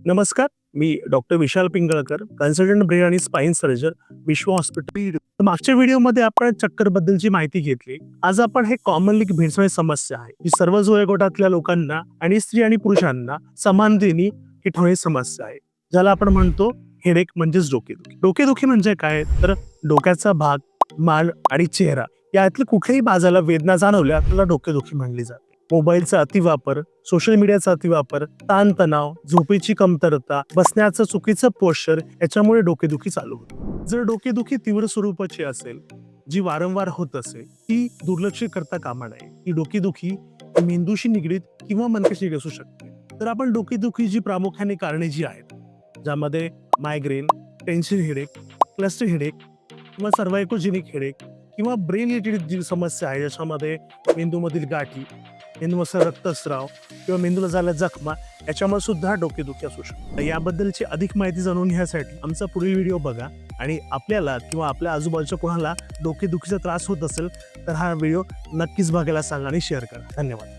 नमस्कार, मी डॉक्टर विशाल Pingalkar, consultant brain आणि spine surgeon, विश्व हॉस्पिटल. मागच्या व्हिडिओमध्ये आपण चक्करबद्दलची माहिती घेतली. आज आपण हे कॉमनली भेडसावणारी समस्या आहे, जी सर्व वयोगटातल्या लोकांना आणि स्त्री आणि पुरुषांना समानतेने होणारी समस्या आहे, ज्याला आपण म्हणतो हेडेक म्हणजेच डोकेदुखी. डोकेदुखी म्हणजे काय? तर डोक्याचा भाग, मान आणि चेहरा यातल्या कुठल्याही बाजूला वेदना जाणवल्या त्याला डोकेदुखी म्हणली जाते. मोबाईलचा अतिवापर, सोशल मीडियाचा अतिवापर, ताणतणाव, झोपेची कमतरता, बसण्याचं चुकीचं पोश्चर याच्यामुळे डोकेदुखी चालू होते. जर डोकेदुखी तीव्र स्वरूपाची असेल, जी वारंवार होत असेल, ती दुर्लक्ष करता कामा नये. ही डोकेदुखी मेंदूशी निगडीत किंवा मनकेशी निगडीत असू शकते. तर आपण डोकेदुखीची प्रामुख्याने कारणे जी आहेत, ज्यामध्ये migraine, tension headache, cluster headache किंवा सर्वायकोजेनिक हेडेक किंवा ब्रेन रिलेटेड जी समस्या आहे, ज्याच्यामध्ये मेंदूमधील गाठी, मेंदूमधला रक्तस्राव किंवा मेंदूला झालेल्या जखमा याच्यामुळे सुद्धा डोकेदुखी असू शकते. याबद्दलची अधिक माहिती जाणून घेण्यासाठी आमचा पुढील व्हिडिओ बघा आणि आपल्याला किंवा आपल्या आजूबाजूच्या कोणाला डोकेदुखीचा त्रास होत असेल तर हा व्हिडिओ नक्कीच बघायला सांगा आणि शेअर करा. धन्यवाद.